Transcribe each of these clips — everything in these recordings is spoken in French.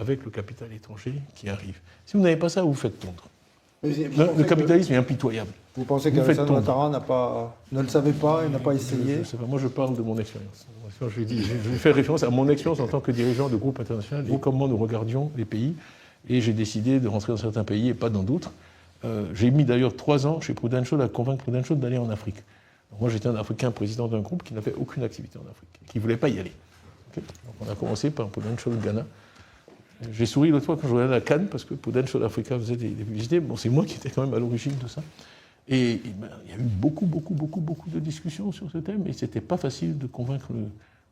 avec le capital étranger qui arrive. Si vous n'avez pas ça, vous faites tondre. Le capitalisme est impitoyable. Vous pensez qu'Alassane Ouattara ne le savait pas et n'a pas essayé? Je sais pas. Moi, je parle de mon expérience. Je vais faire référence à mon expérience en tant que dirigeant de groupe international et comment nous regardions les pays. Et j'ai décidé de rentrer dans certains pays et pas dans d'autres. J'ai mis d'ailleurs 3 ans chez Prudential à convaincre Prudential d'aller en Afrique. Donc moi, j'étais un Africain président d'un groupe qui n'avait aucune activité en Afrique, qui ne voulait pas y aller. Okay. Donc on a commencé par Prudential Ghana. J'ai souri l'autre fois quand je regardais à Cannes, parce que Prudential Africa faisait des publicités. Bon, c'est moi qui étais quand même à l'origine de ça. Et il y a eu beaucoup de discussions sur ce thème, et c'était pas facile de convaincre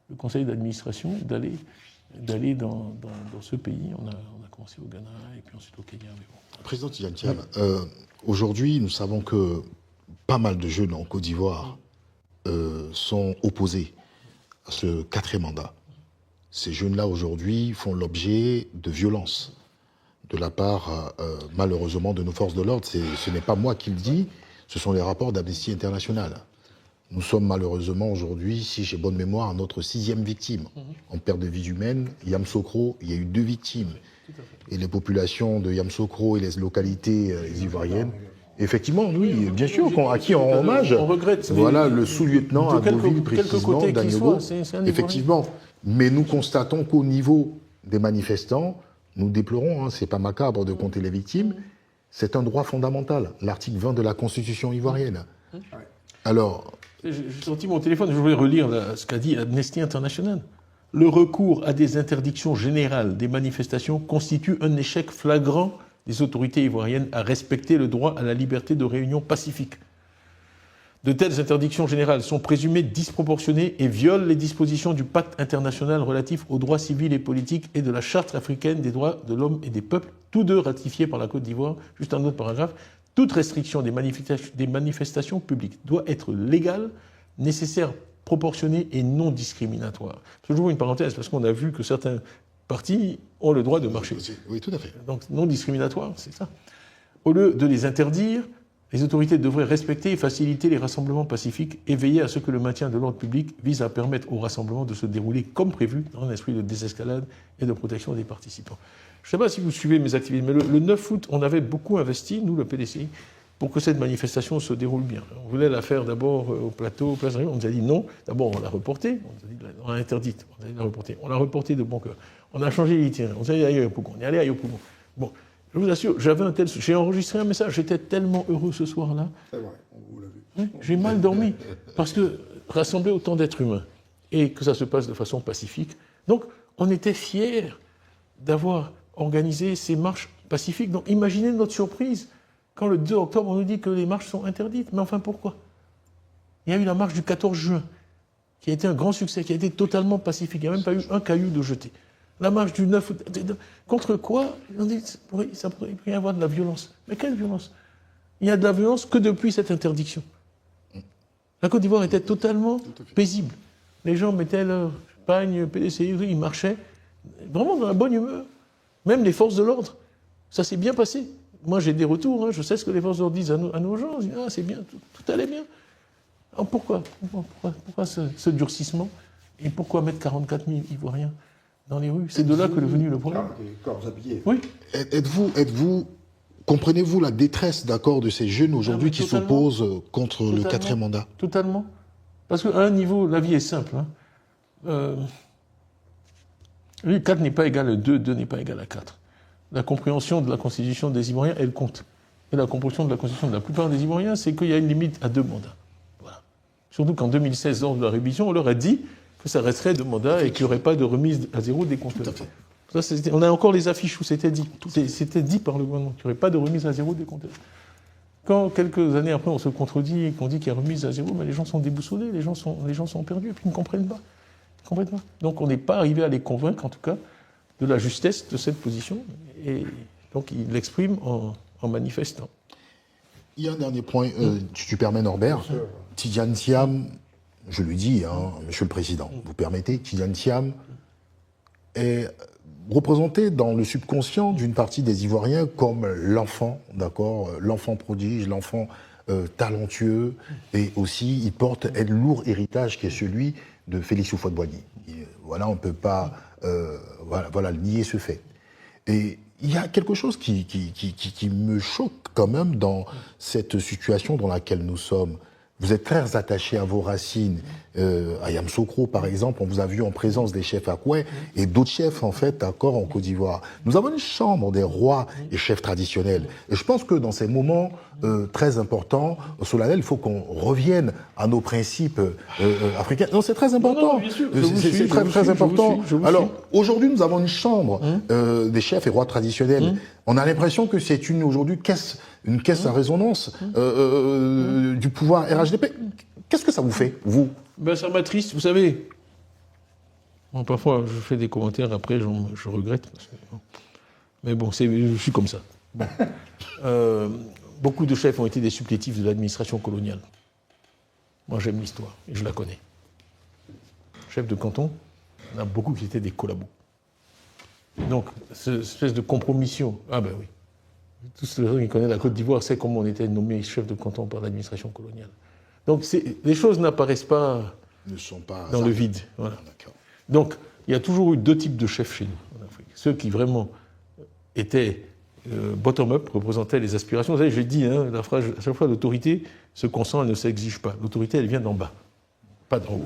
le conseil d'administration d'aller dans ce pays. On a commencé au Ghana, et puis ensuite au Kenya. Mais bon. Président Tidjane Thiam, aujourd'hui, nous savons que pas mal de jeunes en Côte d'Ivoire sont opposés à ce 4e mandat. Ces jeunes-là, aujourd'hui, font l'objet de violences de la part, malheureusement, de nos forces de l'ordre. Ce n'est pas moi qui le dis, ce sont les rapports d'Amnesty International. Nous sommes malheureusement aujourd'hui, si j'ai bonne mémoire, à notre 6e victime. En perte de vies humaines, Yamoussoukro, il y a eu 2 victimes. Et les populations de Yamoussoukro et les localités ivoiriennes, effectivement, oui, bien sûr, à qui on rend hommage. On regrette. Voilà, le sous-lieutenant à Deauville, précisément, Dagnogo. Effectivement. Mais nous constatons qu'au niveau des manifestants, nous déplorons, c'est pas macabre de compter les victimes, c'est un droit fondamental, l'article 20 de la Constitution ivoirienne. Alors... J'ai sorti mon téléphone, je voulais relire ce qu'a dit Amnesty International. Le recours à des interdictions générales des manifestations constitue un échec flagrant des autorités ivoiriennes à respecter le droit à la liberté de réunion pacifique. De telles interdictions générales sont présumées disproportionnées et violent les dispositions du pacte international relatif aux droits civils et politiques et de la charte africaine des droits de l'homme et des peuples, tous deux ratifiés par la Côte d'Ivoire. Juste un autre paragraphe. Toute restriction des manifestations publiques doit être légale, nécessaire, proportionnée et non discriminatoire. J'ouvre une parenthèse parce qu'on a vu que certains partis ont le droit de marcher. Oui, tout à fait. Donc non discriminatoire, c'est ça. Au lieu de les interdire, les autorités devraient respecter et faciliter les rassemblements pacifiques et veiller à ce que le maintien de l'ordre public vise à permettre aux rassemblements de se dérouler comme prévu dans un esprit de désescalade et de protection des participants. Je ne sais pas si vous suivez mes activités, mais le 9 août, on avait beaucoup investi, nous, le PDCI, pour que cette manifestation se déroule bien. On voulait la faire d'abord au plateau, place Réunion. On nous a dit non. D'abord, on l'a reportée. On l'a interdite. On a dit la reporter. On l'a reportée de bon cœur. On a changé l'itinéraire. On est allé à Yopougon. On est allé à Yopougon. Bon, je vous assure, j'avais un tel... J'ai enregistré un message. J'étais tellement heureux ce soir-là. C'est vrai, on vous l'a vu. J'ai mal dormi. Parce que rassembler autant d'êtres humains et que ça se passe de façon pacifique. Donc, on était fiers d'avoir organisé ces marches pacifiques. Donc, imaginez notre surprise quand le 2 octobre, on nous dit que les marches sont interdites. Mais enfin, pourquoi? Il y a eu la marche du 14 juin, qui a été un grand succès, qui a été totalement pacifique. Il n'y a même pas eu un caillou de jeté. La marche du 9 août, contre quoi? On dit ça pourrait y avoir de la violence. Mais quelle violence? Il n'y a de la violence que depuis cette interdiction. La Côte d'Ivoire était totalement paisible. Les gens mettaient leur pagne, PDCI, ils marchaient vraiment dans la bonne humeur. Même les forces de l'ordre, ça s'est bien passé. Moi, j'ai des retours, je sais ce que les forces de l'ordre disent à nos gens. Ils disent, ah, c'est bien, tout allait bien. Alors pourquoi ce durcissement? Et pourquoi mettre 44 000 Ivoiriens dans les rues? C'est de là que est venu le problème. Des corps habillés. Oui. Comprenez-vous la détresse, d'accord, de ces jeunes aujourd'hui qui s'opposent contre le 4e mandat? Totalement. Parce qu'à un niveau, la vie est simple. 4 n'est pas égal à 2, 2 n'est pas égal à 4. La compréhension de la Constitution des Ivoiriens, elle compte. Et la compréhension de la Constitution de la plupart des Ivoiriens, c'est qu'il y a une limite à 2 mandats. Voilà. Surtout qu'en 2016, lors de la révision, on leur a dit que ça resterait 2 mandats et qu'il n'y aurait pas de remise à zéro des compteurs. Ça, on a encore les affiches où c'était dit. C'était dit par le gouvernement qu'il n'y aurait pas de remise à zéro des compteurs. Quand, quelques années après, on se contredit et qu'on dit qu'il y a remise à zéro, mais les gens sont déboussolés, les gens sont perdus et puis ils ne comprennent pas. Donc on n'est pas arrivé à les convaincre, en tout cas, de la justesse de cette position. Et donc ils l'expriment en manifestant. Il y a un dernier point, tu permets Norbert. Tidjane Thiam, je lui dis, Monsieur le Président, vous permettez, Tidjane Thiam est représenté dans le subconscient d'une partie des Ivoiriens comme l'enfant, d'accord, l'enfant prodige, l'enfant talentueux, et aussi il porte un lourd héritage qui est celui de Félix Houphouët-Boigny. Voilà, on ne peut pas nier ce fait. Et il y a quelque chose qui me choque quand même dans cette situation dans laquelle nous sommes. Vous êtes très attaché à vos racines. À Yamoussoukro, par exemple, on vous a vu en présence des chefs Akoué et d'autres chefs, en fait, encore en Côte d'Ivoire. Nous avons une chambre des rois et chefs traditionnels. Et je pense que dans ces moments très importants, solennels, il faut qu'on revienne à nos principes africains. Non, c'est très important. Non, bien sûr. C'est très important. Alors, aujourd'hui, nous avons une chambre des chefs et rois traditionnels. On a l'impression que c'est aujourd'hui une caisse à résonance du pouvoir RHDP. Qu'est-ce que ça vous fait, vous? Ben, ça m'attriste, vous savez. Bon, parfois, je fais des commentaires, après, je regrette. Mais bon, je suis comme ça. Bon. Beaucoup de chefs ont été des supplétifs de l'administration coloniale. Moi, j'aime l'histoire, et je la connais. Chef de canton, il y en a beaucoup qui étaient des collabos. Donc, cette espèce de compromission, ah ben oui. Tous ceux qui connaissent la Côte d'Ivoire savent comment on était nommé chef de canton par l'administration coloniale. Donc, les choses n'apparaissent pas, dans le vide. Voilà. Donc, il y a toujours eu deux types de chefs chez nous, en Afrique. Ceux qui vraiment étaient bottom-up, représentaient les aspirations. Vous savez, j'ai dit, la phrase, à chaque fois, l'autorité se consent, elle ne s'exige pas. L'autorité, elle vient d'en bas, pas d'en haut.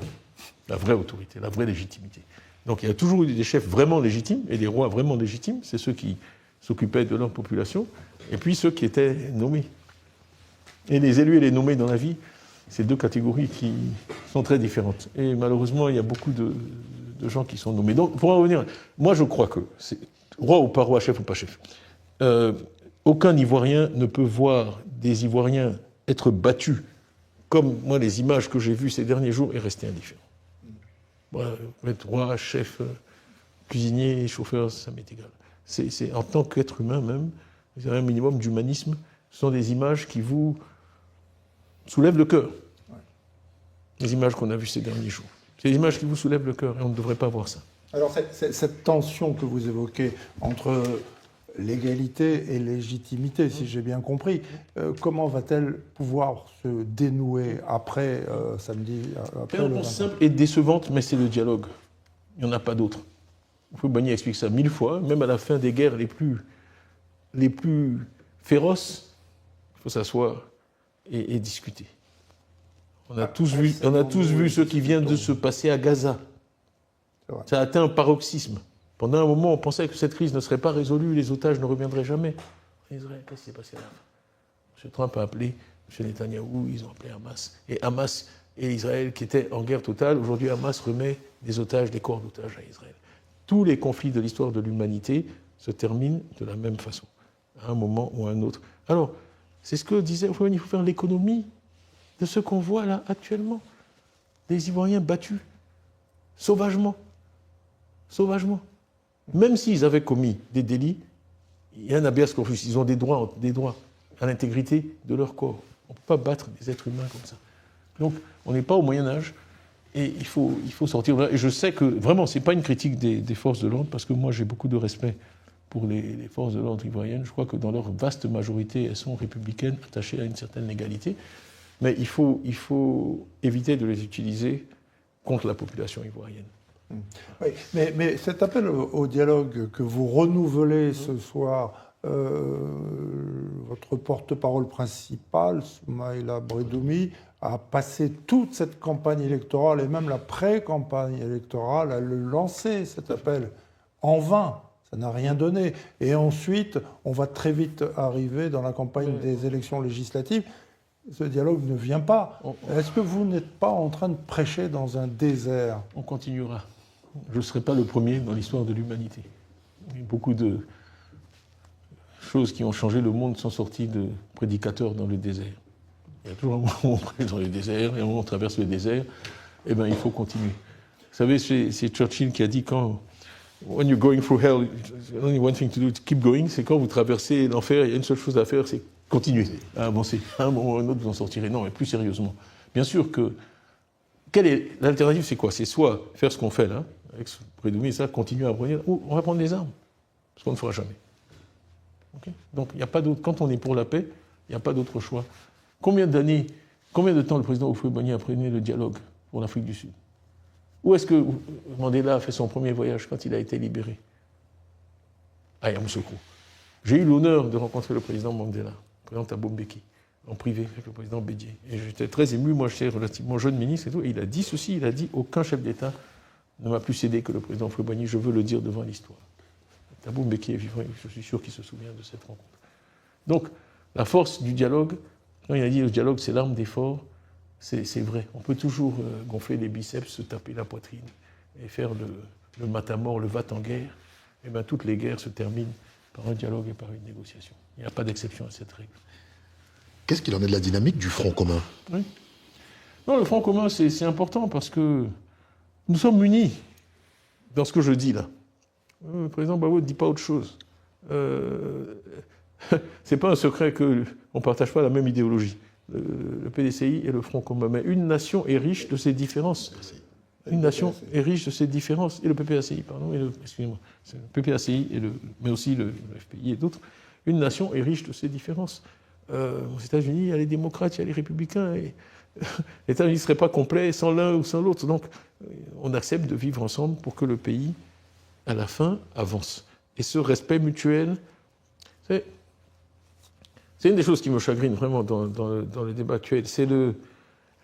La vraie autorité, la vraie légitimité. Donc, il y a toujours eu des chefs vraiment légitimes, et des rois vraiment légitimes, c'est ceux qui s'occupaient de leur population, et puis ceux qui étaient nommés. Et les élus et les nommés dans la vie, c'est deux catégories qui sont très différentes. Et malheureusement, il y a beaucoup de gens qui sont nommés. Donc, pour en revenir, moi je crois que, roi ou pas roi, chef ou pas chef, aucun Ivoirien ne peut voir des Ivoiriens être battus, comme moi les images que j'ai vues ces derniers jours, et rester indifférent. Voilà, être roi, chef, cuisinier, chauffeur, ça m'est égal. C'est en tant qu'être humain même, vous avez un minimum d'humanisme, ce sont des images qui vous soulèvent le cœur. Les images qu'on a vues ces derniers jours. C'est des images qui vous soulèvent le cœur et on ne devrait pas voir ça. Alors cette tension que vous évoquez entre l'égalité et légitimité, si j'ai bien compris, comment va-t-elle pouvoir se dénouer après samedi C'est une réponse simple et décevante, mais c'est le dialogue. Il n'y en a pas d'autre. Houphouët-Boigny explique ça 1000 fois, même à la fin des guerres les plus féroces, il faut s'asseoir et discuter. On a tous vu ce qui vient de se passer à Gaza. Ça a atteint un paroxysme. Pendant un moment, on pensait que cette crise ne serait pas résolue, les otages ne reviendraient jamais. Israël, qu'est-ce qui s'est passé là? M. Trump a appelé M. Netanyahou, ils ont appelé Hamas. Et Hamas et Israël, qui étaient en guerre totale, aujourd'hui Hamas remet des otages, des corps d'otages à Israël. Tous les conflits de l'histoire de l'humanité se terminent de la même façon, à un moment ou à un autre. Alors, c'est ce que disait Houphouët-Boigny, il faut faire l'économie de ce qu'on voit là actuellement. Des Ivoiriens battus, sauvagement. Sauvagement. Même s'ils avaient commis des délits, il y a un habeas corpus, ils ont des droits à l'intégrité de leur corps. On ne peut pas battre des êtres humains comme ça. Donc, on n'est pas au Moyen-Âge, et il faut sortir de là. Et je sais que, vraiment, ce n'est pas une critique des forces de l'ordre, parce que moi, j'ai beaucoup de respect pour les forces de l'ordre ivoiriennes. Je crois que dans leur vaste majorité, elles sont républicaines, attachées à une certaine légalité. Mais il faut éviter de les utiliser contre la population ivoirienne. Oui, mais cet appel au dialogue que vous renouvelez ce soir, votre porte-parole principal, Soumaïla Brédoumi, a passé toute cette campagne électorale et même la pré-campagne électorale à le lancer, cet appel, en vain. Ça n'a rien donné. Et ensuite, on va très vite arriver dans la campagne des élections législatives. Ce dialogue ne vient pas. Est-ce que vous n'êtes pas en train de prêcher dans un désert? On continuera. Je ne serai pas le premier dans l'histoire de l'humanité. Beaucoup de choses qui ont changé le monde sont sorties de prédicateurs dans le désert. Il y a toujours un moment où on prêche dans le désert, et un moment où on traverse le désert. Eh bien, il faut continuer. Vous savez, c'est Churchill qui a dit when you're going through hell, only one thing to do, keep going. C'est quand vous traversez l'enfer, il y a une seule chose à faire, c'est continuer à avancer. À un moment ou à un autre, vous en sortirez. Non, mais plus sérieusement. Bien sûr que... L'alternative, c'est quoi? C'est soit faire ce qu'on fait là, avec ce Brédoumi, ça, continuer à apprendre, ou on va prendre des armes. Ce qu'on ne fera jamais. Okay? Donc, il n'y a pas d'autre... Quand on est pour la paix, il n'y a pas d'autre choix. Combien de temps le président Houphouët-Boigny a prôné le dialogue pour l'Afrique du Sud? Où est-ce que Mandela a fait son premier voyage quand il a été libéré? à Yamoussoukro. J'ai eu l'honneur de rencontrer le président Mandela, le président Thabo Mbeki, en privé avec le président Bédié. Et j'étais très ému, moi j'étais relativement jeune ministre et tout, et il a dit ceci, il a dit « Aucun chef d'État ne m'a plus cédé que le président Houphouët-Boigny, je veux le dire devant l'histoire ». Thabo Mbeki est vivant, je suis sûr qu'il se souvient de cette rencontre. Donc, la force du dialogue, quand il a dit le dialogue c'est l'arme des forts, c'est vrai. On peut toujours gonfler les biceps, se taper la poitrine et faire le matamor, le va-t-en-guerre. Et bien toutes les guerres se terminent par un dialogue et par une négociation. Il n'y a pas d'exception à cette règle. Qu'est-ce qu'il en est de la dynamique du Front commun? Oui. Non, le Front commun, c'est important parce que nous sommes unis dans ce que je dis là. Le président Gbagbo ne dit pas autre chose. C'est pas un secret qu'on ne partage pas la même idéologie. Le PDCI et le Front commun. Mais une nation est riche de ses différences. Une nation est riche de ses différences. Et le PPACI, pardon, excusez-moi. Le PPACI, mais aussi le FPI et d'autres. Une nation est riche de ses différences. Aux États-Unis, il y a les démocrates, il y a les républicains. Et les États-Unis ne seraient pas complets sans l'un ou sans l'autre. Donc, on accepte de vivre ensemble pour que le pays, à la fin, avance. Et ce respect mutuel, c'est une des choses qui me chagrine vraiment dans le débat actuel, c'est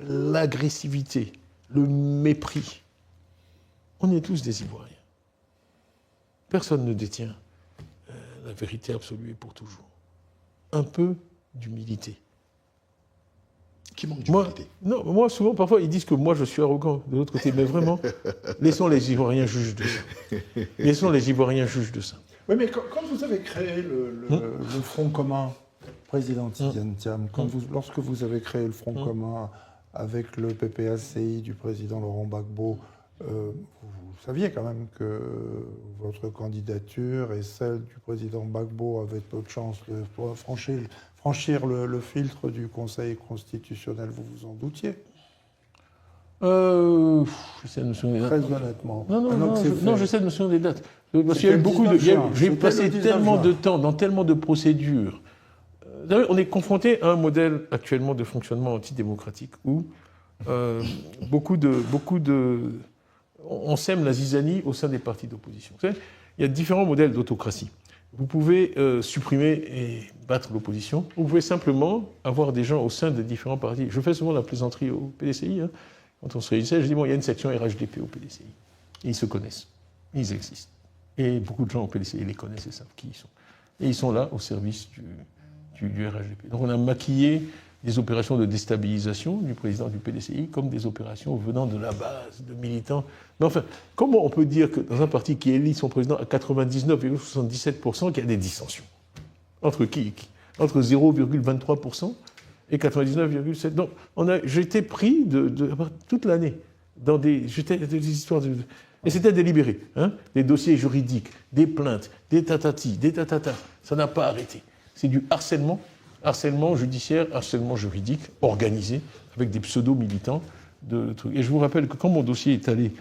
l'agressivité, le mépris. On est tous des Ivoiriens. Personne ne détient la vérité absolue et pour toujours. Un peu d'humilité. Qui manque d'humilité? Moi, souvent, parfois, ils disent que moi, je suis arrogant de l'autre côté. Mais vraiment, laissons les Ivoiriens juges de ça. Laissons les Ivoiriens juges de ça. Oui, mais quand vous avez créé le Front commun, président Tidiane Thiam, lorsque vous avez créé le Front commun avec le PPACI du président Laurent Gbagbo, vous saviez quand même que votre candidature et celle du président Gbagbo avaient peu de chances de franchir le filtre du Conseil constitutionnel. Vous vous en doutiez? J'essaie de me souvenir des Très dates. honnêtement. Non, j'essaie de me souvenir des dates. Parce qu'il y a eu beaucoup de. J'ai passé tellement de temps dans tellement de procédures. Vous savez, on est confronté à un modèle actuellement de fonctionnement antidémocratique où on sème la zizanie au sein des partis d'opposition. Vous savez, il y a différents modèles d'autocratie. Vous pouvez supprimer et battre l'opposition, ou vous pouvez simplement avoir des gens au sein des différents partis. Je fais souvent la plaisanterie au PDCI. Quand on se réunissait, je dis, bon, il y a une section RHDP au PDCI. Et ils se connaissent. Ils existent. Et beaucoup de gens au PDCI les connaissent et savent qui ils sont. Et ils sont là au service du RHDP. Donc on a maquillé des opérations de déstabilisation du président du PDCI comme des opérations venant de la base, de militants. Mais enfin, comment on peut dire que dans un parti qui élit son président à 99,77%, qu'il y a des dissensions? Entre qui? Entre 0,23% et 99,7%. Donc j'ai été pris toute l'année dans des histoires de... Et c'était délibéré. Des dossiers juridiques, des plaintes, des tatatis, des tatatas. Ça n'a pas arrêté. C'est du harcèlement judiciaire, harcèlement juridique, organisé, avec des pseudo-militants. Et je vous rappelle que quand mon dossier est allé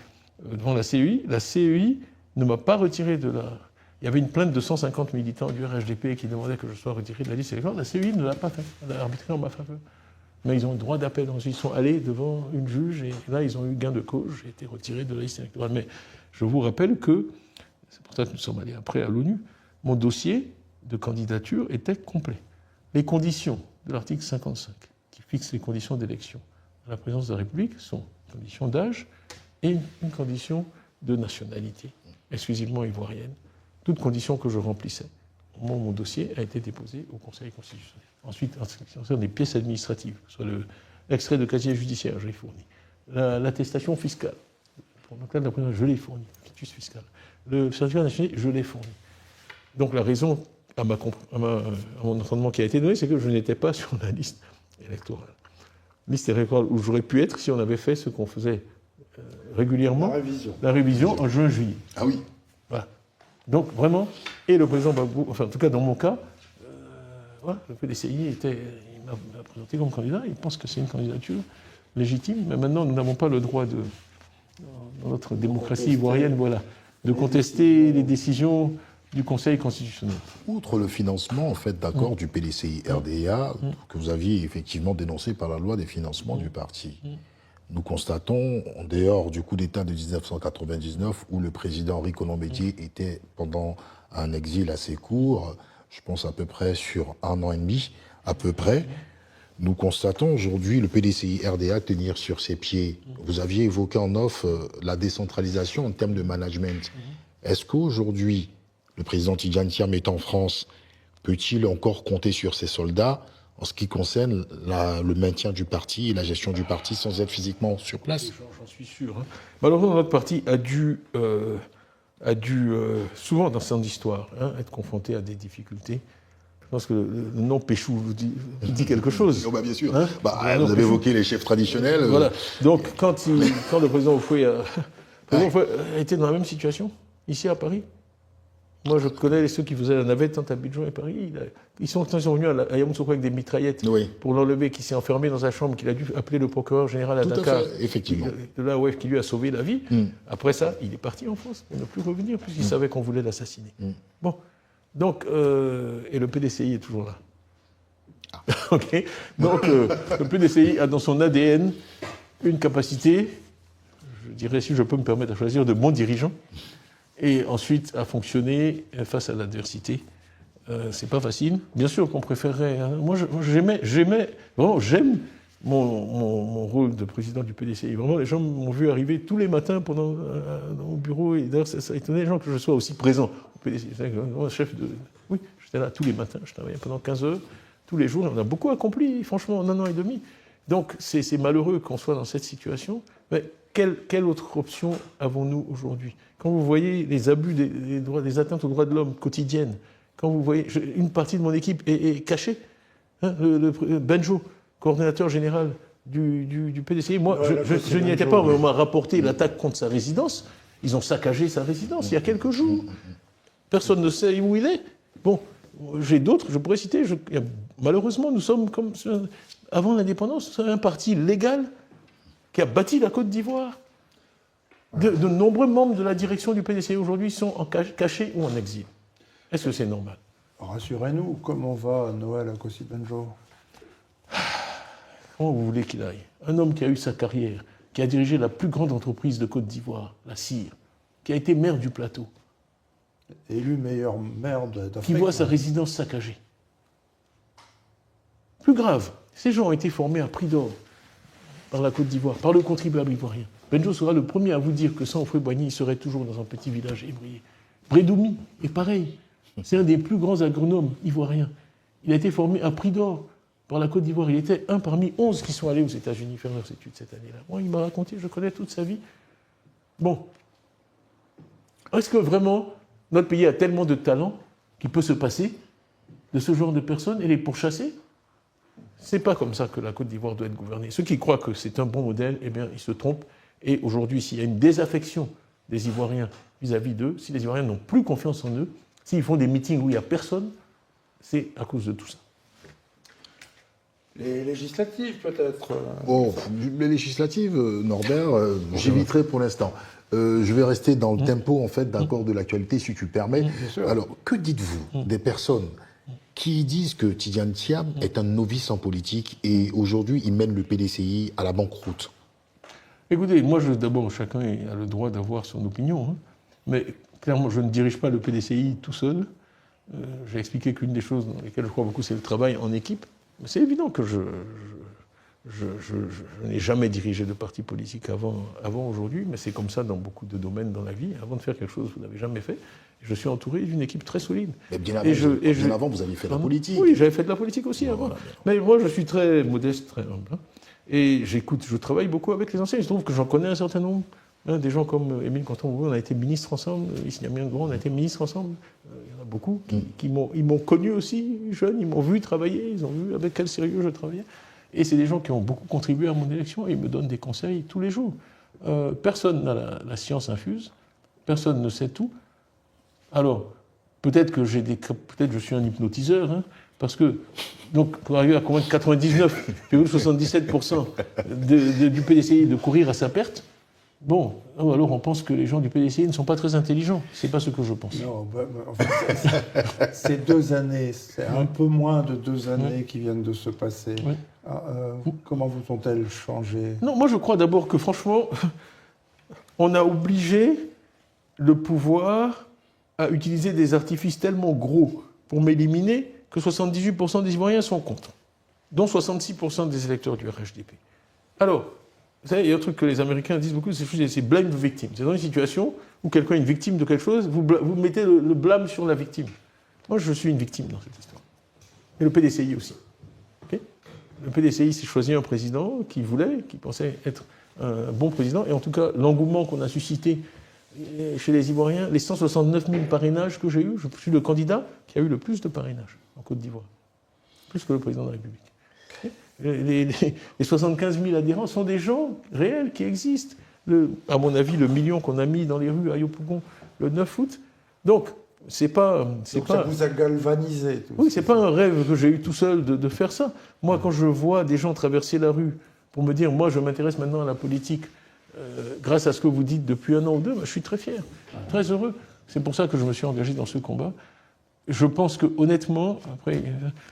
devant la CEI ne m'a pas retiré de la... Il y avait une plainte de 150 militants du RHDP qui demandaient que je sois retiré de la liste électorale. La CEI ne l'a pas fait. Elle a arbitré en ma faveur. Mais ils ont eu droit d'appel. Ensuite, ils sont allés devant une juge et là, ils ont eu gain de cause. J'ai été retiré de la liste électorale. Mais je vous rappelle que, c'est pour ça que nous sommes allés après à l'ONU, mon dossier de candidature était complet. Les conditions de l'article 55, qui fixe les conditions d'élection à la présidence de la République, sont une condition d'âge et une condition de nationalité, exclusivement ivoirienne, toutes conditions que je remplissais au moment où mon dossier a été déposé au Conseil constitutionnel. Ensuite, en ce qui concerne les pièces administratives, que ce soit l'extrait de casier judiciaire, je l'ai fourni. L'attestation fiscale, pour le cas de la présidence, je l'ai fourni. Le quitus fiscal. Le certificat de nationalité, je l'ai fourni. Donc la raison à mon entendement qui a été donné, c'est que je n'étais pas sur la liste électorale. Liste électorale où j'aurais pu être si on avait fait ce qu'on faisait régulièrement. La révision en juin-juillet. Ah oui. Voilà. Donc vraiment, et le président Gbagbo, enfin en tout cas dans mon cas, voilà, le PDCI il m'a présenté comme candidat, il pense que c'est une candidature légitime, mais maintenant nous n'avons pas le droit dans notre démocratie ivoirienne, voilà, de contester les décisions du Conseil constitutionnel. Outre le financement, en fait, d'accord, du PDCI-RDA, que vous aviez effectivement dénoncé par la loi des financements du parti, nous constatons, en dehors du coup d'État de 1999, où le président Henri Konan-Bédié était pendant un exil assez court, je pense à peu près sur 1 an et demi, à peu près, nous constatons aujourd'hui le PDCI-RDA tenir sur ses pieds. Vous aviez évoqué en off la décentralisation en termes de management. Est-ce qu'aujourd'hui, le président Tidjane Thiam est en France, peut-il encore compter sur ses soldats en ce qui concerne le maintien du parti et la gestion du parti sans être physiquement sur place? J'en suis sûr. Malheureusement, notre parti a dû souvent dans son histoire, être confronté à des difficultés. Je pense que le nom Péchou vous dit quelque chose. Oh bah bien sûr. Vous avez évoqué les chefs traditionnels. Voilà. Donc, quand le président Oufoué a été dans la même situation, ici à Paris, moi je connais ceux qui faisaient la navette entre Abidjan et Paris. Ils sont venus à Yamoussoukro avec des mitraillettes pour l'enlever, qui s'est enfermé dans sa chambre, qu'il a dû appeler le procureur général à Dakar. Tout à fait, effectivement. De là, qui lui a sauvé la vie. Après ça, il est parti en France pour ne plus revenir, puisqu'il savait qu'on voulait l'assassiner. Bon. Donc, et le PDCI est toujours là. Ok. Donc, le PDCI a dans son ADN une capacité, je dirais, si je peux me permettre de choisir, de bons dirigeants, et ensuite à fonctionner face à l'adversité. C'est pas facile. Bien sûr qu'on préférerait. Moi, j'aime mon rôle de président du PDCI. Vraiment, les gens m'ont vu arriver tous les matins au bureau, et d'ailleurs, ça a étonné les gens que je sois aussi présent au PDCI. Oui, j'étais là tous les matins, je travaillais pendant 15 heures, tous les jours. On a beaucoup accompli, franchement, en 1 an et demi. Donc, c'est malheureux qu'on soit dans cette situation. Mais quelle autre option avons-nous aujourd'hui? Quand vous voyez les abus des droits, les atteintes aux droits de l'homme quotidiennes, quand vous voyez, une partie de mon équipe est cachée, Benjo, coordinateur général du PDCI, moi, je n'y étais pas, on m'a rapporté l'attaque contre sa résidence. Ils ont saccagé sa résidence il y a quelques jours. Personne ne sait où il est. Bon, j'ai d'autres, je pourrais citer. Malheureusement, nous sommes comme avant l'indépendance, un parti légal qui a bâti la Côte d'Ivoire. De nombreux membres de la direction du PDCI aujourd'hui sont cachés ou en exil. Est-ce que c'est normal? Rassurez-nous, comment va Noël Akossi Benjo? Comment vous voulez qu'il aille? Un homme qui a eu sa carrière, qui a dirigé la plus grande entreprise de Côte d'Ivoire, la CIR, qui a été maire du plateau. Élu meilleur maire d'Afrique. Qui voit sa résidence saccagée. Plus grave, ces gens ont été formés à prix d'or par la Côte d'Ivoire, par le contribuable ivoirien. Benjo sera le premier à vous dire que sans Houphouët-Boigny, il serait toujours dans un petit village ébrié. Brédoumi est pareil. C'est un des plus grands agronomes ivoiriens. Il a été formé à prix d'or par la Côte d'Ivoire. Il était un parmi 11 qui sont allés aux États-Unis faire leurs études cette année-là. Moi, il m'a raconté, je connais toute sa vie. Bon. Est-ce que vraiment notre pays a tellement de talent qu'il peut se passer de ce genre de personnes et les pourchasser? C'est pas comme ça que la Côte d'Ivoire doit être gouvernée. Ceux qui croient que c'est un bon modèle, eh bien, ils se trompent. Et aujourd'hui, s'il y a une désaffection des Ivoiriens vis-à-vis d'eux, si les Ivoiriens n'ont plus confiance en eux, s'ils font des meetings où il n'y a personne, c'est à cause de tout ça. Les législatives, peut-être Bon, les législatives, Norbert, j'éviterai pour l'instant. Je vais rester dans le tempo, en fait, d'accord de l'actualité, si tu le permets. Alors, que dites-vous des personnes qui disent que Tidjane Thiam est un novice en politique et aujourd'hui, il mène le PDCI à la banqueroute? Écoutez, moi, d'abord, chacun a le droit d'avoir son opinion, mais clairement, je ne dirige pas le PDCI tout seul. J'ai expliqué qu'une des choses dans lesquelles je crois beaucoup, c'est le travail en équipe. C'est évident que je n'ai jamais dirigé de parti politique avant aujourd'hui, mais c'est comme ça dans beaucoup de domaines dans la vie. Avant de faire quelque chose, vous n'avez jamais fait. Je suis entouré d'une équipe très solide. Mais bien avant, vous aviez fait de la politique. Oui, j'avais fait de la politique aussi avant. Mais moi, je suis très modeste, très humble. Et je travaille beaucoup avec les anciens. Il se trouve que j'en connais un certain nombre. Des gens comme Émile Canton-Bourbon, on a été ministres ensemble. Ici, il y a bien grand, on a été ministres ensemble. Il y en a beaucoup qui m'ont connu aussi, jeune. Ils m'ont vu travailler. Ils ont vu avec quel sérieux je travaillais. Et c'est des gens qui ont beaucoup contribué à mon élection et ils me donnent des conseils tous les jours. Personne n'a la science infuse. Personne ne sait tout. Alors, peut-être que je suis un hypnotiseur, parce que, donc, pour arriver à convaincre 99,77% du PDCI de courir à sa perte, bon, alors on pense que les gens du PDCI ne sont pas très intelligents. C'est pas ce que je pense. Non, en fait, c'est 2 années, c'est un peu moins de 2 années qui viennent de se passer. Comment vous ont-elles changé? Non, moi je crois d'abord que franchement, on a obligé le pouvoir à utiliser des artifices tellement gros pour m'éliminer que 78% des Ivoiriens sont contre, dont 66% des électeurs du RHDP. Alors, vous savez, il y a un truc que les Américains disent beaucoup, c'est blame the victim. C'est dans une situation où quelqu'un est une victime de quelque chose, vous mettez le blâme sur la victime. Moi, je suis une victime dans cette histoire. Et le PDCI aussi. Okay, le PDCI s'est choisi un président qui pensait être un bon président, et en tout cas, l'engouement qu'on a suscité chez les Ivoiriens, les 169 000 parrainages que j'ai eus, je suis le candidat qui a eu le plus de parrainages en Côte d'Ivoire. Plus que le président de la République. Les 75 000 adhérents sont des gens réels qui existent. À mon avis, le million qu'on a mis dans les rues à Yopougon le 9 août. Donc, c'est pas. Ça vous a galvanisé. Oui, c'est pas un rêve que j'ai eu tout seul de faire ça. Moi, quand je vois des gens traverser la rue pour me dire, moi, je m'intéresse maintenant à la politique grâce à ce que vous dites depuis 1 an ou 2, je suis très fier, très heureux. C'est pour ça que je me suis engagé dans ce combat. Je pense que, honnêtement, après,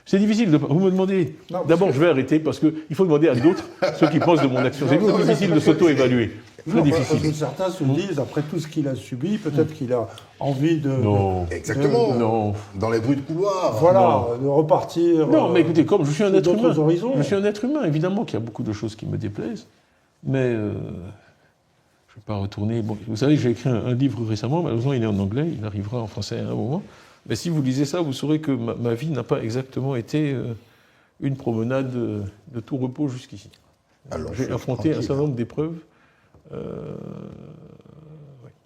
c'est difficile de. Vous me demandez. D'abord, je vais arrêter parce qu'il faut demander à d'autres ce qu'ils pensent de mon action. C'est difficile de s'auto-évaluer. Très difficile. Parce que certains se disent, après tout ce qu'il a subi, peut-être qu'il a envie de. Non. Exactement. Non. Dans les bruits de couloir. Voilà, de repartir. Non, mais écoutez, comme je suis un être humain. Horizons. Je suis un être humain, évidemment qu'il y a beaucoup de choses qui me déplaisent. Mais je ne vais pas retourner. Bon, vous savez, j'ai écrit un livre récemment, malheureusement, il est en anglais, il arrivera en français à un moment. Mais si vous lisez ça, vous saurez que ma vie n'a pas exactement été une promenade de tout repos jusqu'ici. J'ai affronté un certain nombre d'épreuves. Ouais,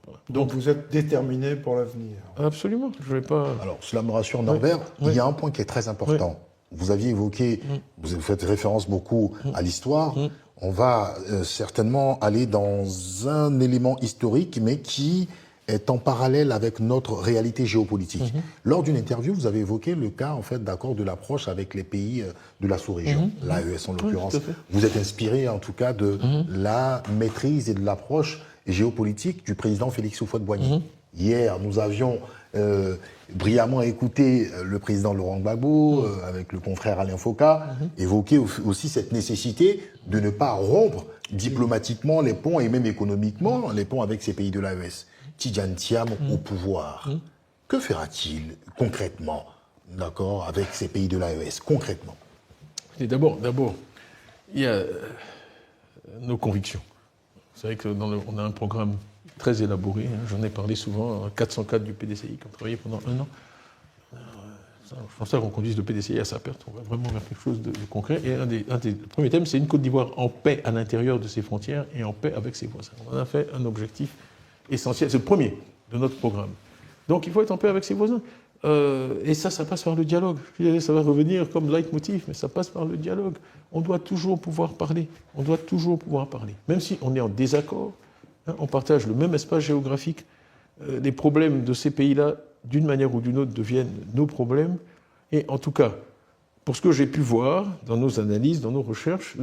voilà. Donc vous êtes déterminé pour l'avenir. Absolument. Je vais pas. Alors, cela me rassure, Norbert. Il y a un point qui est très important. Vous aviez évoqué, vous faites référence beaucoup à l'histoire. On va certainement aller dans un élément historique, mais qui est en parallèle avec notre réalité géopolitique. Lors d'une interview, vous avez évoqué le cas, en fait, d'accord de l'approche avec les pays de la sous-région, l'AES en l'occurrence. Vous êtes inspiré, en tout cas, de la maîtrise et de l'approche géopolitique du président Félix Houphouët-Boigny. Hier, nous avions brillamment écouté le président Laurent Gbagbo, avec le confrère Alain Foka, évoquer aussi cette nécessité de ne pas rompre diplomatiquement les ponts et même économiquement les ponts avec ces pays de l'AES. Tidjane Thiam au pouvoir. Que fera-t-il concrètement, d'accord, avec ces pays de l'AES, concrètement? D'abord, il y a nos convictions. Vous savez qu'on a un programme très élaboré, hein, j'en ai parlé souvent, 404 du PDCI, qui ont travaillé pendant 1 an. Je pense qu'on conduise le PDCI à sa perte, on va vraiment vers quelque chose de concret. Et un des premiers thèmes, c'est une Côte d'Ivoire en paix à l'intérieur de ses frontières et en paix avec ses voisins. On en a fait un objectif essentiel, c'est le premier de notre programme. Donc il faut être en paix avec ses voisins. Et ça passe par le dialogue. Ça va revenir comme leitmotiv, mais ça passe par le dialogue. On doit toujours pouvoir parler. On doit toujours pouvoir parler. Même si on est en désaccord, hein, on partage le même espace géographique. Les problèmes de ces pays-là, d'une manière ou d'une autre, deviennent nos problèmes. Et en tout cas, pour ce que j'ai pu voir dans nos analyses, dans nos recherches,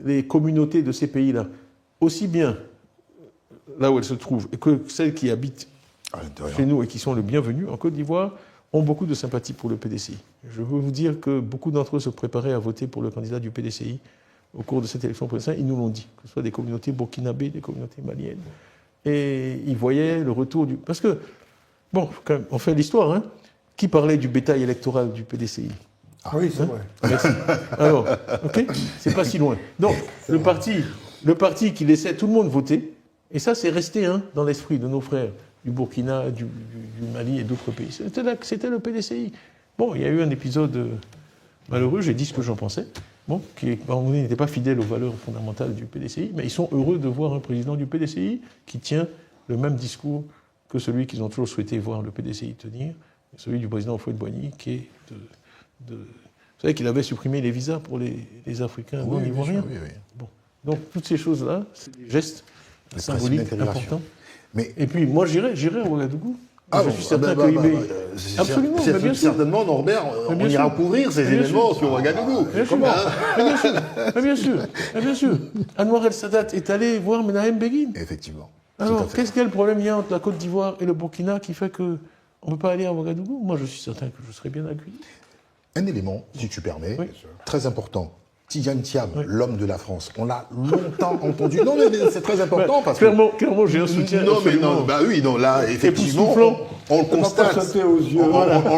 les communautés de ces pays-là, aussi bien là où elles se trouvent, et que celles qui habitent chez nous et qui sont les bienvenus en Côte d'Ivoire, ont beaucoup de sympathie pour le PDCI. Je veux vous dire que beaucoup d'entre eux se préparaient à voter pour le candidat du PDCI au cours de cette élection présidentielle. Ils nous l'ont dit, que ce soit des communautés burkinabées, des communautés maliennes. Et ils voyaient le retour du... Parce que, bon, quand même, on fait l'histoire, hein. Qui parlait du bétail électoral du PDCI? Ah oui, c'est vrai. Merci. Alors, ok, c'est pas si loin. Donc, le parti qui laissait tout le monde voter, et ça, c'est resté dans l'esprit de nos frères du Burkina, du Mali et d'autres pays. C'était le PDCI. Bon, il y a eu un épisode malheureux, j'ai dit ce que j'en pensais, bon, qui n'était pas fidèle aux valeurs fondamentales du PDCI, mais ils sont heureux de voir un président du PDCI qui tient le même discours que celui qu'ils ont toujours souhaité voir le PDCI tenir, celui du président Houphouët-Boigny, qui est Vous savez qu'il avait supprimé les visas pour les Africains non ivoiriens. Oui. Bon. Donc, toutes ces choses-là, c'est des gestes symboliques importants. Mais... Et puis, moi, j'irai à Ouagadougou. Je suis certain que absolument, bien sûr. Certainement, Norbert, on ira couvrir ces événements sur Ouagadougou. Bien sûr. Anwar El-Sadat est allé voir Menahem Begin. Effectivement. Alors, quel problème il y a entre la Côte d'Ivoire et le Burkina qui fait qu'on ne peut pas aller à Ouagadougou? Moi, je suis certain que je serai bien accueilli. Un élément, si tu permets, très important. Tidjane Thiam, l'homme de la France, on l'a longtemps entendu. Non, mais c'est très important parce clairement, j'ai un soutien. Non, mais non, bah oui, non, là, effectivement, on le constate.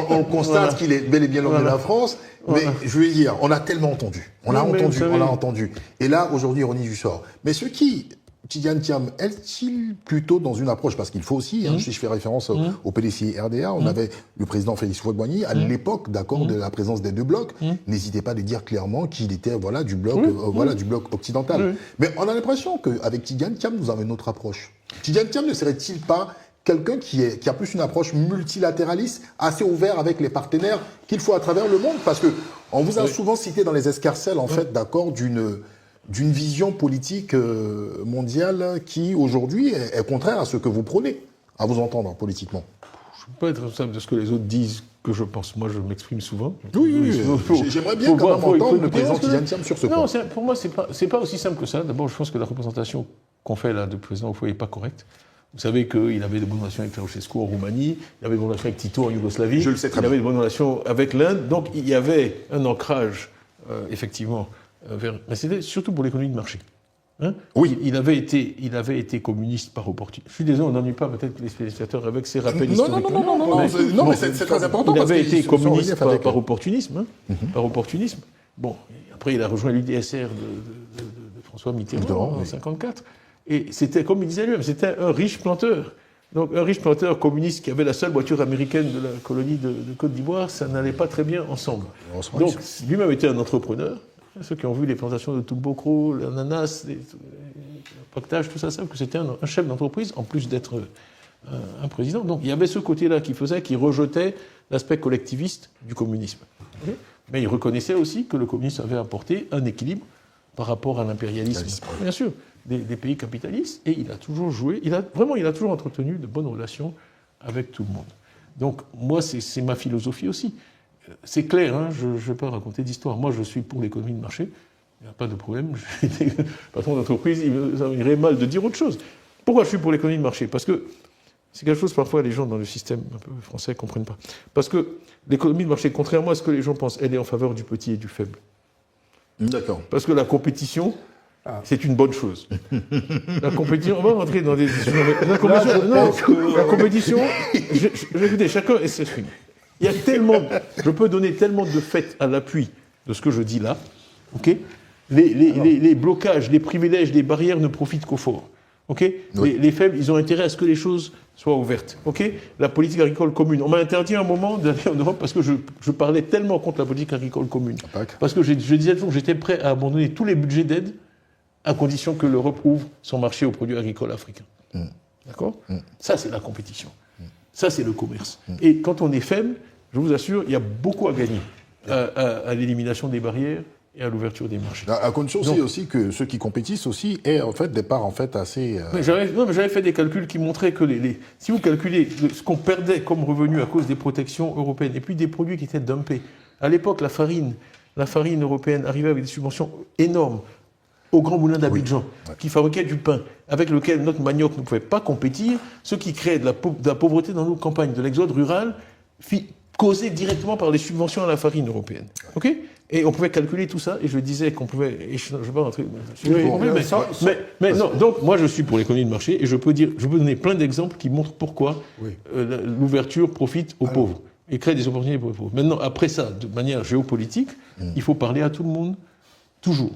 On constate qu'il est bel et bien l'homme de la France. Mais je veux dire, on a tellement entendu. On l'a entendu. Et là, aujourd'hui, ironie du sort. Mais ce qui, Tidjane Thiam, est-il plutôt dans une approche, parce qu'il faut aussi, si je fais référence au PDC RDA, on avait le président Félix Houphouët-Boigny, à l'époque, d'accord, de la présence des deux blocs, n'hésitez pas à dire clairement qu'il était, du bloc occidental. Mais on a l'impression qu'avec Tidjane Thiam, nous avons une autre approche. Tidjane Thiam ne serait-il pas quelqu'un qui a plus une approche multilatéraliste, assez ouvert avec les partenaires qu'il faut à travers le monde? Parce que on vous a souvent cité dans les escarcelles, en fait, d'accord, d'une vision politique mondiale qui, aujourd'hui, est contraire à ce que vous prônez, à vous entendre politiquement. Je ne peux pas être responsable de ce que les autres disent que je pense. Moi, je m'exprime souvent. Oui. J'aimerais bien quand même entendre le président Tidjane Thiam sur ce point. Non, pour moi, c'est pas aussi simple que ça. D'abord, je pense que la représentation qu'on fait là de président Houphouët n'est pas correcte. Vous savez qu'il avait de bonnes relations avec Ceausescu en Roumanie, il avait de bonnes relations avec Tito en Yougoslavie, je le sais très bien. Il avait de bonnes relations avec l'Inde, donc il y avait un ancrage, effectivement, mais c'était surtout pour l'économie de marché. Hein, oui. Il avait été communiste par opportunisme. Je suis désolé, on n'ennuie pas peut-être les spectateurs avec ces rappels historiques. Non, mais c'est très important. Il avait été communiste par opportunisme. Par opportunisme. Bon, après il a rejoint l'UDSR de François Mitterrand en 1954. Et c'était, comme il disait lui-même, c'était un riche planteur. Donc un riche planteur communiste qui avait la seule voiture américaine de la colonie de Côte d'Ivoire, ça n'allait pas très bien ensemble. Donc lui-même était un entrepreneur. Ceux qui ont vu les plantations de Toubokro, l'ananas, le pactage, tout ça, savent que c'était un chef d'entreprise, en plus d'être un président. Donc il y avait ce côté-là qui rejetait l'aspect collectiviste du communisme. Mais il reconnaissait aussi que le communisme avait apporté un équilibre par rapport à l'impérialisme, bien sûr, des pays capitalistes. Et il a toujours il a toujours entretenu de bonnes relations avec tout le monde. Donc moi, c'est ma philosophie aussi. C'est clair, hein, je ne vais pas raconter d'histoire. Moi, je suis pour l'économie de marché. Il n'y a pas de problème. J'étais patron d'entreprise, il irait mal de dire autre chose. Pourquoi je suis pour l'économie de marché? Parce que c'est quelque chose, parfois, les gens dans le système un peu français ne comprennent pas. Parce que l'économie de marché, contrairement à ce que les gens pensent, elle est en faveur du petit et du faible. D'accord. Parce que la compétition, c'est une bonne chose. La compétition, on va rentrer dans des discussions. La compétition, écoutez, chacun est ses fruits. Il y a tellement, je peux donner tellement de faits à l'appui de ce que je dis là. Ok, les blocages, les privilèges, les barrières ne profitent qu'aux forts. Ok, les faibles, ils ont intérêt à ce que les choses soient ouvertes. Ok, la politique agricole commune. On m'a interdit un moment d'aller en Europe parce que je parlais tellement contre la politique agricole commune. Parce que je disais toujours que j'étais prêt à abandonner tous les budgets d'aide à condition que l'Europe ouvre son marché aux produits agricoles africains. D'accord ? Ça, c'est la compétition. Ça, c'est le commerce. Et quand on est faible, je vous assure, il y a beaucoup à gagner à l'élimination des barrières et à l'ouverture des marchés. À condition aussi que ceux qui compétissent aussi aient en fait des parts en fait assez... J'avais fait des calculs qui montraient que si vous calculez ce qu'on perdait comme revenu à cause des protections européennes et puis des produits qui étaient dumpés, à l'époque, la farine européenne arrivait avec des subventions énormes au Grand Moulin d'Abidjan, qui fabriquait du pain, avec lequel notre manioc ne pouvait pas compétir, ce qui créait de la pauvreté dans nos campagnes, de l'exode rural, causé directement par les subventions à la farine européenne. Ok ? Et on pouvait calculer tout ça, et je disais qu'on pouvait... Et je ne vais pas rentrer... Mais non, donc moi je suis pour l'économie de marché, et je peux donner plein d'exemples qui montrent pourquoi l'ouverture profite aux pauvres, et crée des opportunités pour les pauvres. Maintenant, après ça, de manière géopolitique, il faut parler à tout le monde, toujours.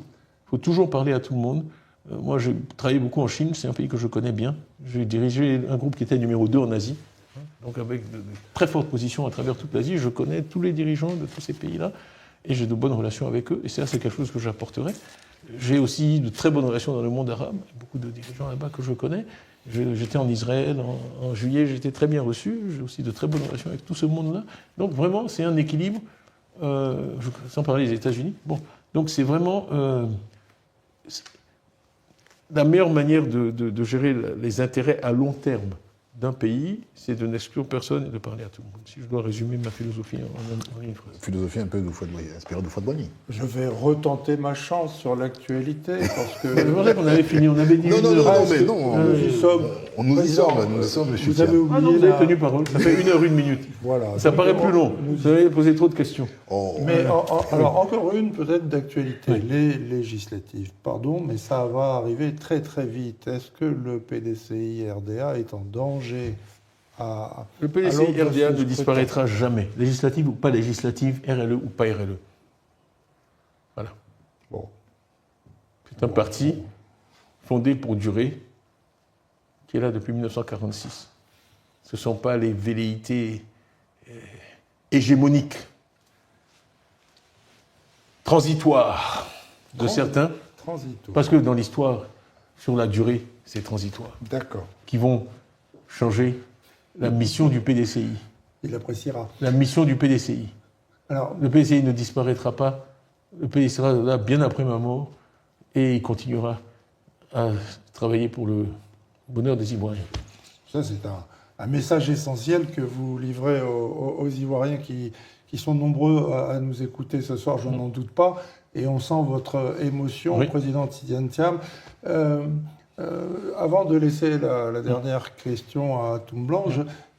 Il faut toujours parler à tout le monde. Moi, j'ai travaillé beaucoup en Chine, c'est un pays que je connais bien. J'ai dirigé un groupe qui était numéro 2 en Asie, donc avec de très fortes positions à travers toute l'Asie. Je connais tous les dirigeants de tous ces pays-là, et j'ai de bonnes relations avec eux, et ça, c'est quelque chose que j'apporterai. J'ai aussi de très bonnes relations dans le monde arabe, beaucoup de dirigeants là-bas que je connais. J'étais en Israël en juillet, j'ai été très bien reçu, j'ai aussi de très bonnes relations avec tout ce monde-là. Donc vraiment, c'est un équilibre, sans parler des États-Unis. Bon, donc c'est vraiment... la meilleure manière de gérer les intérêts à long terme d'un pays, c'est de n'exclure personne et de parler à tout le monde. Si je dois résumer ma philosophie en une phrase. Philosophie un peu inspirée de Fouad-Boigny. Je vais retenter ma chance sur l'actualité parce que. C'est vrai qu'on avait fini, on avait dit. Non, mais non. Nous y sommes. Nous y sommes, monsieur Vous avez Thiam. oublié. Ah non, vous avez tenu parole. Ça fait 1 heure, 1 minute. Voilà. Ça paraît plus long. Vous avez posé trop de questions. Oh. Mais alors encore une peut-être d'actualité, les législatives, pardon, mais ça va arriver très très vite. Est-ce que le PDCI RDA est en danger Le PDCI RDA ne disparaîtra jamais. Législative ou pas législative, RLE ou pas RLE. Voilà. Bon. C'est un parti fondé pour durer, qui est là depuis 1946. Ce ne sont pas les velléités hégémoniques, transitoires de certains, parce que dans l'histoire, sur la durée, c'est transitoire, D'accord. qui vont changer la mission du PDCI. Il appréciera. La mission du PDCI. Alors, Le PDCI ne disparaîtra pas, le PDCI sera là bien après ma mort, et il continuera à travailler pour le bonheur des Ivoiriens. ça c'est un message essentiel que vous livrez aux Ivoiriens qui sont nombreux à nous écouter ce soir, je n'en doute pas, et on sent votre émotion, Oui. Président Tidiane Thiam. Avant de laisser la dernière question à Toumblanc,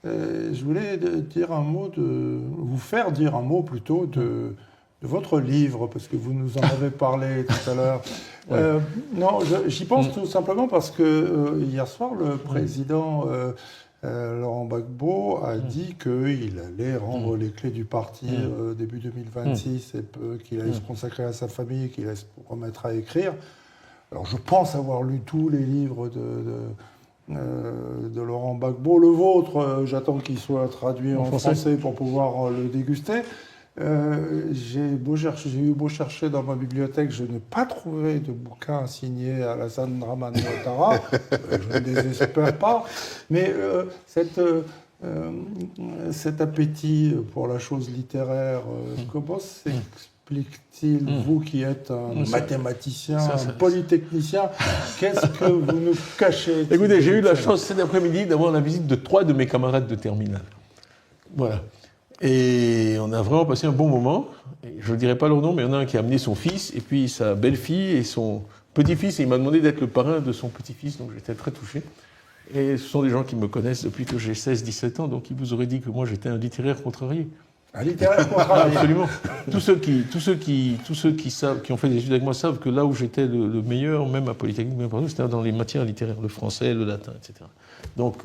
je voulais dire un mot vous faire dire un mot plutôt de votre livre, parce que vous nous en avez parlé tout à l'heure. Ouais. Non, j'y pense tout simplement parce que hier soir, le président Laurent Gbagbo a dit qu'il allait rendre les clés du parti début 2026 et qu'il allait se consacrer à sa famille et qu'il allait se remettre à écrire. Alors je pense avoir lu tous les livres de Laurent Gbagbo. Le vôtre, j'attends qu'il soit traduit en français pour pouvoir le déguster. J'ai eu beau chercher dans ma bibliothèque, je n'ai pas trouvé de bouquin signé Alassane Dramane Ouattara. Je ne désespère pas. Mais cet appétit pour la chose littéraire, comment s'explique-t-il, vous qui êtes un mathématicien, un polytechnicien, qu'est-ce que vous nous cachez? Écoutez, j'ai eu la chance cet après-midi d'avoir la visite de 3 de mes camarades de terminale. Voilà. Et on a vraiment passé un bon moment. Je ne dirai pas leur nom, mais il y en a un qui a amené son fils, et puis sa belle-fille et son petit-fils, et il m'a demandé d'être le parrain de son petit-fils, donc j'étais très touché. Et ce sont des gens qui me connaissent depuis que j'ai 16-17 ans, donc ils vous auraient dit que moi j'étais un littéraire contrarié. Un littéraire contrarié. Absolument. Tous ceux qui ont fait des études avec moi savent que là où j'étais le meilleur, même à Polytechnique, même partout, c'était dans les matières littéraires, le français, le latin, etc. Donc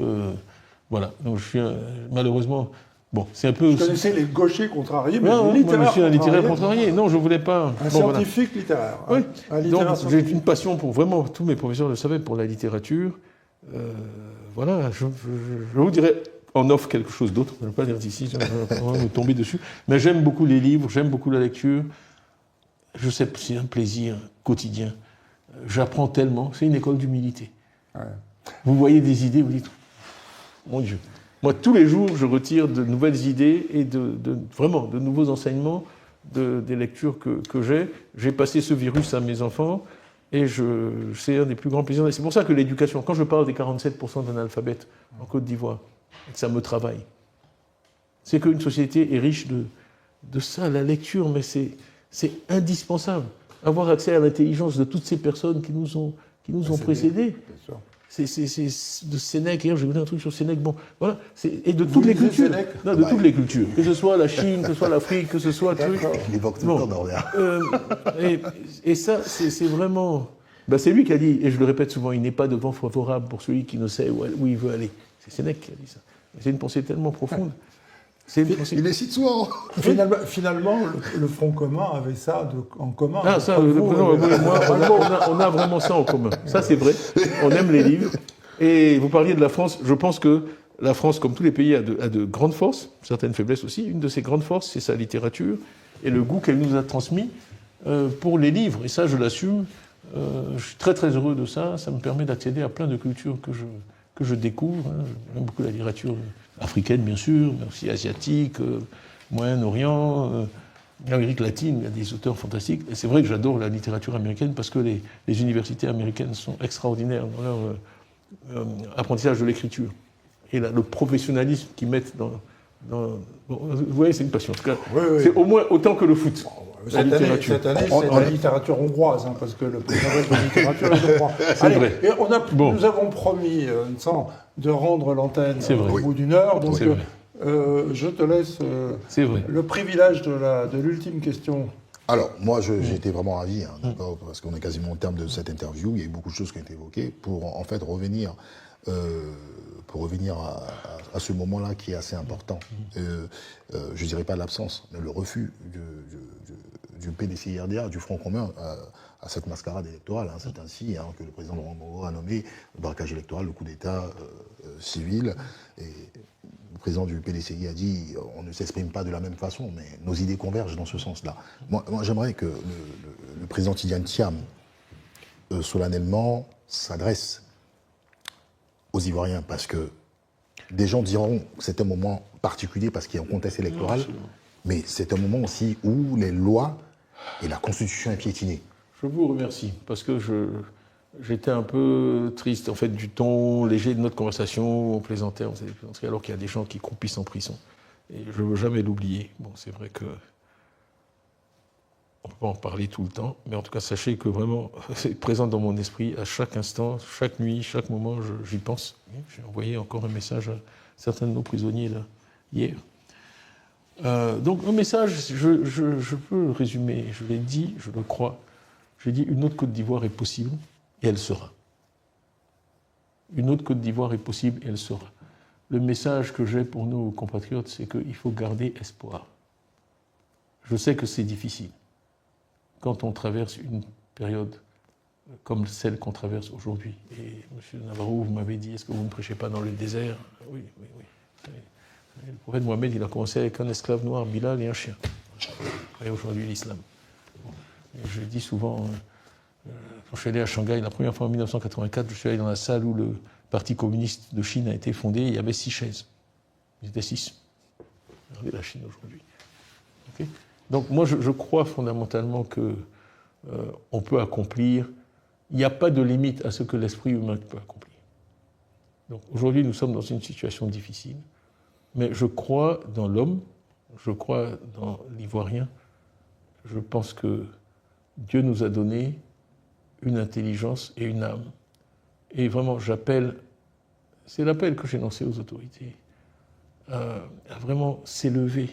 voilà. Donc je suis malheureusement. Bon, c'est un peu. Vous connaissez les gauchers contrariés, mais non, moi je suis un littéraire contrarié. Non, je voulais pas. Un scientifique littéraire. Oui. Un littéraire Donc j'ai une passion pour vraiment, tous mes professeurs le savaient, pour la littérature. Voilà, je vous dirais en off quelque chose d'autre. Je ne vais pas dire d'ici, je vais me tomber dessus. Mais j'aime beaucoup les livres, j'aime beaucoup la lecture. Je sais, c'est un plaisir quotidien. J'apprends tellement. C'est une école d'humilité. Ouais. Vous voyez des idées, vous dites, mon Dieu. Moi, tous les jours, je retire de nouvelles idées et vraiment de nouveaux enseignements des lectures que j'ai. J'ai passé ce virus à mes enfants et c'est un des plus grands plaisirs. Et c'est pour ça que l'éducation, quand je parle des 47% d'analphabètes en Côte d'Ivoire, ça me travaille. C'est qu'une société est riche de ça, la lecture, mais c'est indispensable. Avoir accès à l'intelligence de toutes ces personnes qui nous ont précédés. Bien sûr. C'est de Sénèque, hier j'ai vu un truc sur Sénèque, bon, voilà, et de toutes les cultures. Non, de toutes les cultures, que ce soit la Chine, que ce soit l'Afrique, que ce soit le truc. Il évoque tout le temps d'Orléans. Et ça, c'est vraiment. Ben, c'est lui qui a dit, et je le répète souvent, il n'est pas de vent favorable pour celui qui ne sait où il veut aller. C'est Sénèque qui a dit ça. C'est une pensée tellement profonde. Il les cite souvent. Finalement, le Front commun avait ça en commun. Ah, ça, on a vraiment ça en commun. Ça, c'est vrai. On aime les livres. Et vous parliez de la France. Je pense que la France, comme tous les pays, a de grandes forces, certaines faiblesses aussi. Une de ses grandes forces, c'est sa littérature et le goût qu'elle nous a transmis pour les livres. Et ça, je l'assume. Je suis très, très heureux de ça. Ça me permet d'accéder à plein de cultures que je découvre. J'aime beaucoup la littérature africaine, bien sûr, mais aussi asiatique, Moyen-Orient, l'Amérique latine, il y a des auteurs fantastiques. Et c'est vrai que j'adore la littérature américaine parce que les universités américaines sont extraordinaires dans leur apprentissage de l'écriture. et le professionnalisme qu'ils mettent dans bon, vous voyez, c'est une passion. En tout cas, Oui, oui. c'est au moins autant que le foot. La littérature. Cette année, c'est la littérature hongroise, hein, parce que le prix Nobel de littérature est hongrois. C'est Allez, vrai. et Bon. nous avons promis, Vincent, de rendre l'antenne C'est vrai. au bout d'une heure. Donc, C'est vrai. je te laisse C'est vrai. le privilège de l'ultime question. Alors, moi, j'ai été vraiment ravi, hein, d'accord, parce qu'on est quasiment au terme de cette interview. Il y a eu beaucoup de choses qui ont été évoquées pour, en fait, revenir à ce moment-là qui est assez important. Je dirais pas l'absence, mais le refus du PDCI-RDA, du Front commun, à cette mascarade électorale. Hein. C'est ainsi que le président Laurent Gbagbo a nommé le braquage électoral, le coup d'État civil. Et le président du PDCI a dit on ne s'exprime pas de la même façon, mais nos idées convergent dans ce sens-là. Moi j'aimerais que le président Tidjane Thiam, solennellement, s'adresse aux Ivoiriens, parce que des gens diront que c'est un moment particulier parce qu'il y a un contexte électoral, mais c'est un moment aussi où les lois et la Constitution est piétinée. Je vous remercie, parce que j'étais un peu triste, en fait, du ton léger de notre conversation. On plaisantait, alors qu'il y a des gens qui croupissent en prison. Et je ne veux jamais l'oublier. Bon, c'est vrai que on ne peut pas en parler tout le temps, mais en tout cas, sachez que vraiment, c'est présent dans mon esprit à chaque instant, chaque nuit, chaque moment, j'y pense. J'ai envoyé encore un message à certains de nos prisonniers, là, hier. Donc, un message, je peux le résumer. Je l'ai dit, je le crois. J'ai dit, une autre Côte d'Ivoire est possible, et elle sera. Une autre Côte d'Ivoire est possible, et elle sera. Le message que j'ai pour nos compatriotes, c'est qu'il faut garder espoir. Je sais que c'est difficile. Quand on traverse une période comme celle qu'on traverse aujourd'hui. Et M. Navarro, vous m'avez dit, est-ce que vous ne prêchez pas dans le désert? Oui. Le prophète Mohamed, il a commencé avec un esclave noir, Bilal, et un chien. Et aujourd'hui, l'islam. Je dis souvent, quand je suis allé à Shanghai, la première fois en 1984, je suis allé dans la salle où le Parti communiste de Chine a été fondé, il y avait 6 chaises. Ils étaient 6. Regardez la Chine aujourd'hui. Okay. Donc moi, je crois fondamentalement qu'on peut accomplir. Il n'y a pas de limite à ce que l'esprit humain peut accomplir. Donc aujourd'hui, nous sommes dans une situation difficile, mais je crois dans l'homme, je crois dans l'Ivoirien. Je pense que Dieu nous a donné une intelligence et une âme. Et vraiment, c'est l'appel que j'ai lancé aux autorités, à vraiment s'élever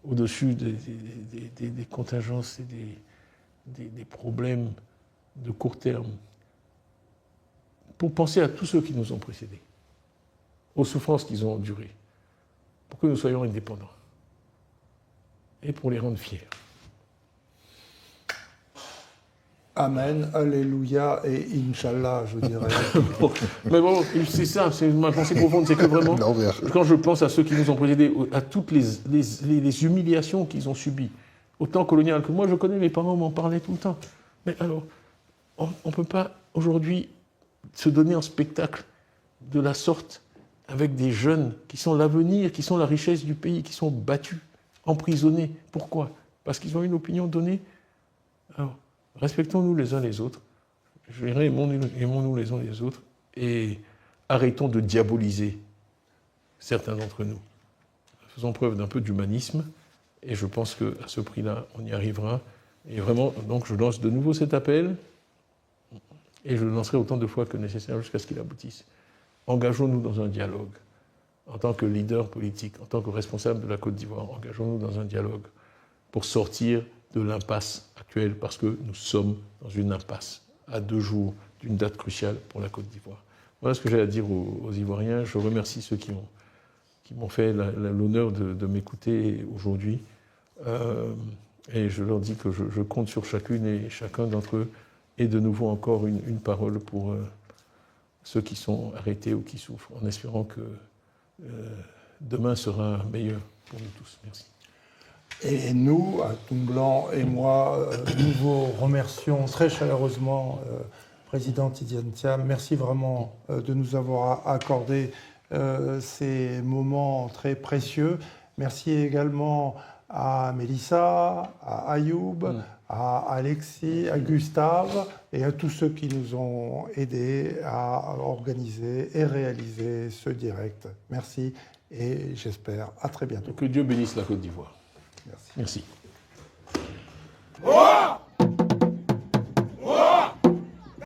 au-dessus des contingences et des problèmes de court terme, pour penser à tous ceux qui nous ont précédés, aux souffrances qu'ils ont endurées, pour que nous soyons indépendants et pour les rendre fiers. Amen, Alléluia et Inch'Allah, je dirais. Mais bon, c'est ça, c'est ma pensée profonde, c'est que vraiment, quand je pense à ceux qui nous ont précédés, à toutes les humiliations qu'ils ont subies, au temps colonial, que moi je connais, mes parents m'en parlaient tout le temps. Mais alors, on ne peut pas aujourd'hui se donner un spectacle de la sorte avec des jeunes qui sont l'avenir, qui sont la richesse du pays, qui sont battus, emprisonnés. Pourquoi? Parce qu'ils ont une opinion donnée. Alors, respectons-nous les uns les autres, je dirais aimons-nous les uns les autres, et arrêtons de diaboliser certains d'entre nous. Faisons preuve d'un peu d'humanisme, et je pense qu'à ce prix-là, on y arrivera. Et vraiment, donc je lance de nouveau cet appel, et je le lancerai autant de fois que nécessaire jusqu'à ce qu'il aboutisse. Engageons-nous dans un dialogue. En tant que leader politique, en tant que responsable de la Côte d'Ivoire, engageons-nous dans un dialogue pour sortir de l'impasse actuelle, parce que nous sommes dans une impasse, à 2 jours d'une date cruciale pour la Côte d'Ivoire. Voilà ce que j'ai à dire aux Ivoiriens. Je remercie ceux qui m'ont fait l'honneur de m'écouter aujourd'hui. Et je leur dis que je compte sur chacune et chacun d'entre eux. Et de nouveau encore une parole pour ceux qui sont arrêtés ou qui souffrent, en espérant que demain sera meilleur pour nous tous. Merci. Et nous, à Toumblanc et moi, nous vous remercions très chaleureusement, Président Tidjane Thiam. Merci vraiment de nous avoir accordé ces moments très précieux. Merci également à Mélissa, à Ayoub, à Alexis, à Gustave et à tous ceux qui nous ont aidés à organiser et réaliser ce direct. Merci et j'espère à très bientôt. Que Dieu bénisse la Côte d'Ivoire. Merci. Merci.